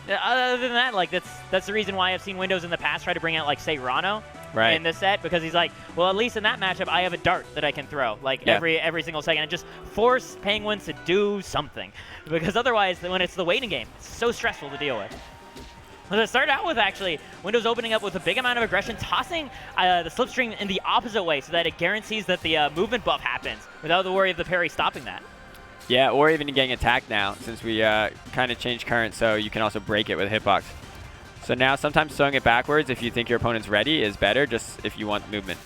Other than that, like that's the reason why I've seen Windows in the past try to bring out, like, say, Rano in this set, because he's like, well, at least in that matchup, I have a dart that I can throw, like, every single second, and just force Penguins to do something. Because otherwise, when it's the waiting game, it's so stressful to deal with. Well, it started out with, actually, Windows opening up with a big amount of aggression, tossing the slipstream in the opposite way so that it guarantees that the movement buff happens without the worry of the parry stopping that. Yeah, or even getting attacked now, since we kind of changed current, so you can also break it with a hitbox. So now sometimes throwing it backwards if you think your opponent's ready is better, just if you want movement.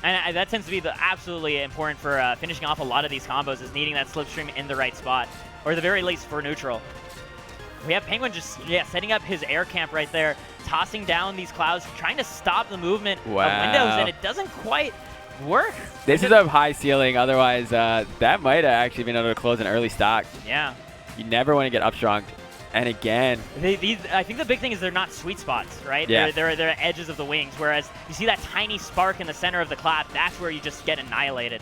And that tends to be absolutely important for finishing off a lot of these combos, is needing that slipstream in the right spot, or at the very least for neutral. We have Penguin just setting up his air camp right there, tossing down these clouds, trying to stop the movement of Windows, and it doesn't quite work. This is a high ceiling, otherwise that might have actually been able to close an early stock. Yeah. You never want to get upstronged. And again, I think the big thing is they're not sweet spots, right? Yeah. They're edges of the wings, whereas you see that tiny spark in the center of the clap, that's where you just get annihilated.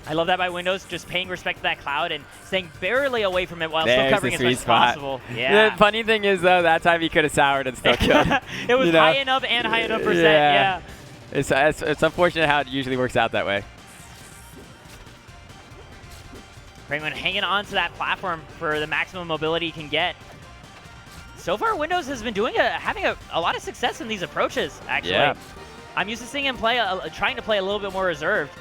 I love that by Windows, just paying respect to that cloud and staying barely away from it while still covering as much as possible. Yeah. The funny thing is, though, that time he could have soured and still killed. It was high enough and high enough percent, yeah. It's unfortunate how it usually works out that way. Penguin hanging on to that platform for the maximum mobility he can get. So far, Windows has been having a lot of success in these approaches, actually. Yeah. I'm used to seeing him trying to play a little bit more reserved.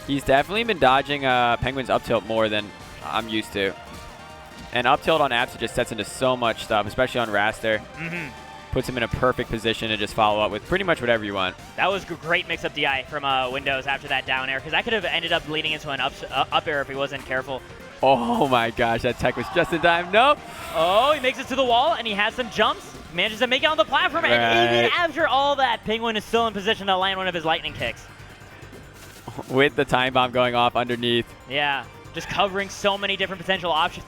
He's definitely been dodging Penguin's up tilt more than I'm used to. And up tilt on Absa just sets into so much stuff, especially on Wrastor. Puts him in a perfect position to just follow up with pretty much whatever you want. That was a great mix-up DI from Windows after that down air, because that could have ended up leading into an up air if he wasn't careful. Oh my gosh, that tech was just in time. Nope. Oh, he makes it to the wall, and he has some jumps. Manages to make it on the platform, and even after all that, Penguin is still in position to land one of his lightning kicks. With the time bomb going off underneath. Yeah, just covering so many different potential options.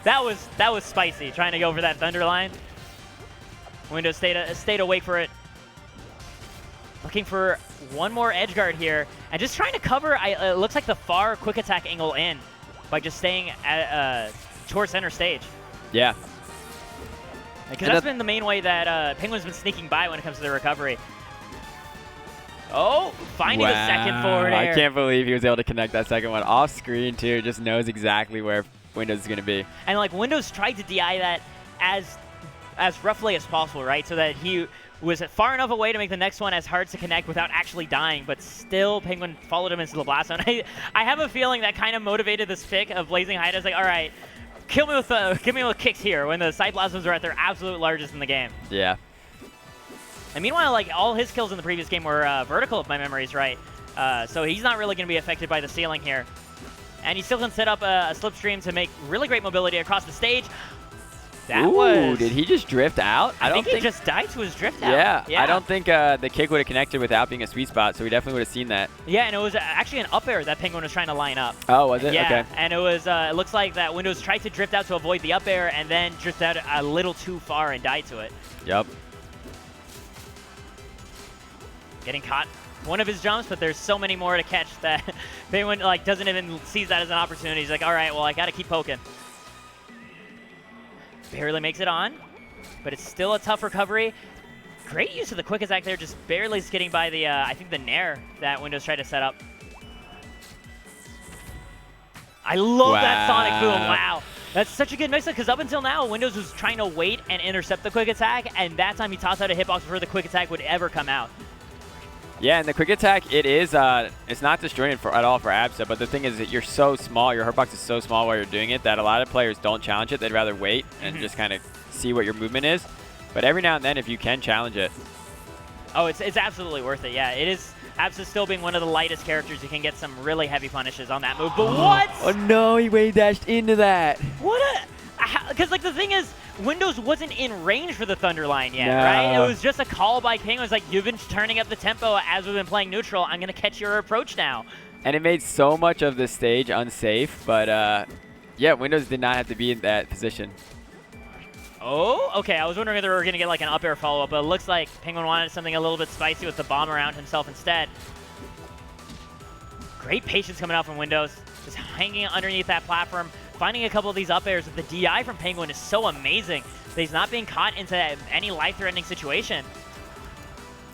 That was spicy, trying to go for that thunder line. Windows stayed awake for it. Looking for one more edge guard here, and just trying to cover, it looks like the far quick attack angle in by just staying towards center stage. Yeah. Because that's been the main way that Penguin's been sneaking by when it comes to the recovery. Oh, finding the second forward air. I can't believe he was able to connect that second one off screen too. Just knows exactly where Windows is going to be. And like Windows tried to DI that as roughly as possible, right? So that he was far enough away to make the next one as hard to connect without actually dying, but still Penguin followed him into the blast zone. I have a feeling that kind of motivated this pick of Blazing Hide. I was like, all right, give me with kicks here when the side blossoms are at their absolute largest in the game. Yeah. And meanwhile, like all his kills in the previous game were vertical, if my memory is right. So he's not really going to be affected by the ceiling here. And he still can set up a slipstream to make really great mobility across the stage. Did he just drift out? I think he just died to his drift out. Yeah. I don't think the kick would have connected without being a sweet spot, so we definitely would have seen that. Yeah, and it was actually an up air that Penguin was trying to line up. Oh, was it? Yeah, okay. And it was. It looks like that Windows tried to drift out to avoid the up air and then drift out a little too far and died to it. Yep. Getting caught one of his jumps, but there's so many more to catch that Penguin doesn't even seize that as an opportunity. He's like, all right, well, I got to keep poking. Barely makes it on, but it's still a tough recovery. Great use of the quick attack there, just barely getting by the, I think, the nair that Windows tried to set up. I love that Sonic Boom. Wow. That's such a good mix-up, because up until now, Windows was trying to wait and intercept the quick attack, and that time he tossed out a hitbox before the quick attack would ever come out. Yeah, and the quick attack, it's not destroying at all for Absa, but the thing is that you're so small, your hitbox is so small while you're doing it that a lot of players don't challenge it. They'd rather wait and just kind of see what your movement is. But every now and then, if you can challenge it. Oh, it's absolutely worth it, yeah. It is. Absa still being one of the lightest characters, you can get some really heavy punishes on that move. But what? Oh no, he wave dashed into that. What because the thing is, Windows wasn't in range for the Thunder line yet, right? It was just a call by King. It was like, you've been turning up the tempo as we've been playing neutral. I'm going to catch your approach now. And it made so much of the stage unsafe, but yeah, Windows did not have to be in that position. Oh, okay. I was wondering if they were going to get an up air follow-up, but it looks like Penguin wanted something a little bit spicy with the bomb around himself instead. Great patience coming out from Windows. Just hanging underneath that platform, finding a couple of these up airs with the DI from Penguin is so amazing that he's not being caught into any life-threatening situation.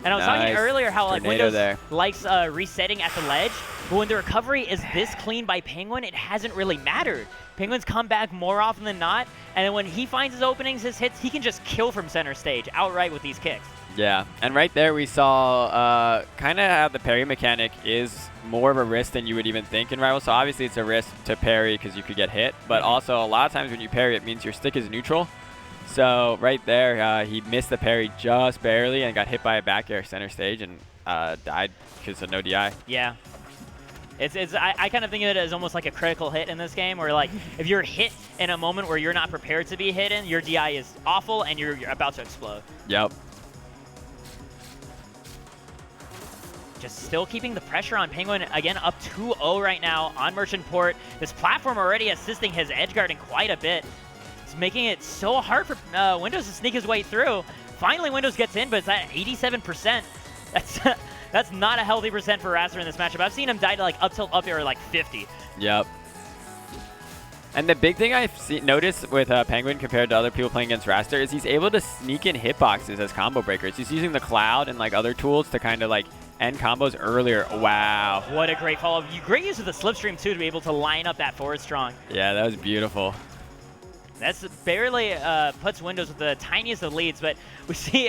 And I was talking earlier how like Windows likes resetting at the ledge, but when the recovery is this clean by Penguin, it hasn't really mattered. Penguin's come back more often than not, and then when he finds his openings, his hits, he can just kill from center stage outright with these kicks. Yeah, and right there we saw kind of how the parry mechanic is more of a risk than you would even think in Rival. So obviously it's a risk to parry because you could get hit, but also a lot of times when you parry, it means your stick is neutral. So right there, he missed the parry just barely and got hit by a back air center stage and died because of no DI. Yeah. I kind of think of it as almost like a critical hit in this game, where like if you're hit in a moment where you're not prepared to be hit in, your DI is awful and you're about to explode. Yep. Just still keeping the pressure on Penguin, again up 2-0 right now on Merchant Port. This platform already assisting his edge guarding quite a bit. It's making it so hard for Windows to sneak his way through. Finally Windows gets in, but it's at 87%. That's not a healthy percent for Wrastor in this matchup. I've seen him die to like up tilt up air like 50. Yep. And the big thing I've noticed with Penguin compared to other people playing against Wrastor is he's able to sneak in hitboxes as combo breakers. He's using the cloud and like other tools to kind of like end combos earlier. Wow. What a great follow-up. Great use of the slipstream too to be able to line up that forward strong. Yeah, that was beautiful. That's barely puts Windows with the tiniest of leads, but we see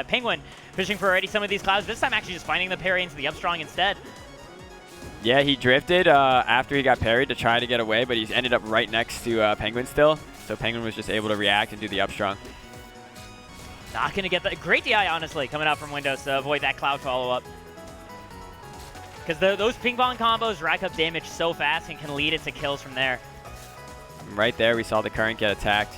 Penguin fishing for already some of these clouds. This time actually just finding the parry into the up strong instead. Yeah, he drifted after he got parried to try to get away, but he's ended up right next to Penguin still. So Penguin was just able to react and do the up strong. Not going to get the great DI, honestly, coming out from Windows to avoid that cloud follow-up. Because those ping pong combos rack up damage so fast and can lead it to kills from there. Right there, we saw the current get attacked.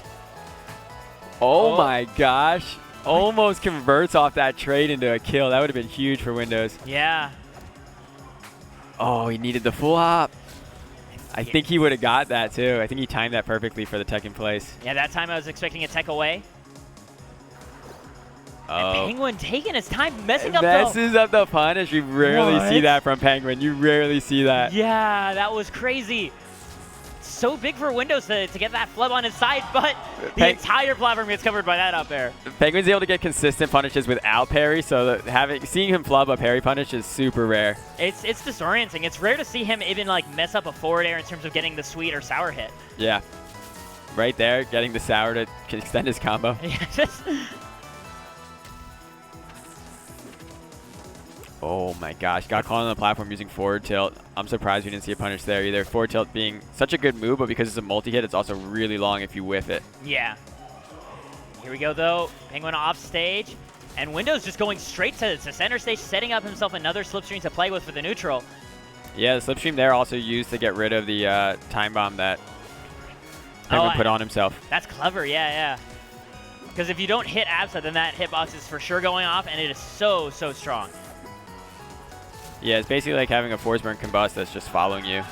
Oh my gosh. Almost converts off that trade into a kill. That would have been huge for Windows. Yeah. Oh, he needed the full hop. I think he would have got that too. I think he timed that perfectly for the tech in place. Yeah, that time I was expecting a tech away. And Penguin taking his time, messes up the punish. You rarely see that from Penguin. You rarely see that. Yeah, that was crazy. So big for Windows to get that flub on his side, but the entire platform gets covered by that up air. Penguin's able to get consistent punishes without parry, so seeing him flub a parry punish is super rare. It's disorienting. It's rare to see him even like mess up a forward air in terms of getting the sweet or sour hit. Yeah. Right there, getting the sour to extend his combo. Yeah, oh my gosh, got caught on the platform using forward tilt. I'm surprised we didn't see a punish there either. Forward tilt being such a good move, but because it's a multi-hit, it's also really long if you whiff it. Yeah. Here we go though, Penguin off stage, and Windows just going straight to center stage, setting up himself another slipstream to play with for the neutral. Yeah, the slipstream there also used to get rid of the time bomb that Penguin put on himself. That's clever, yeah. Because if you don't hit Absa, then that hitbox is for sure going off, and it is so strong. Yeah, it's basically like having a force burn combust that's just following you.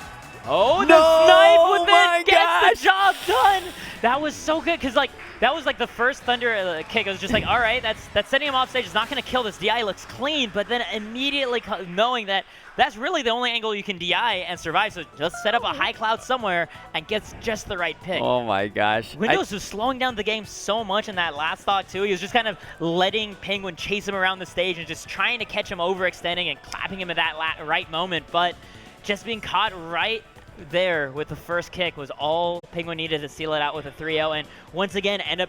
Oh, the snipe with it gets the job done. That was so good because like that was like the first Thunder kick. I was just like, all right, that's setting him off stage. It's not going to kill. This DI looks clean, but then immediately knowing that that's really the only angle you can DI and survive. So just set up a high cloud somewhere and gets just the right pick. Oh my gosh. Windows was slowing down the game so much in that last thought too. He was just kind of letting Penguin chase him around the stage and just trying to catch him overextending and clapping him at that right moment. But just being caught right there with the first kick was all Penguin needed to seal it out with a 3-0 and once again end up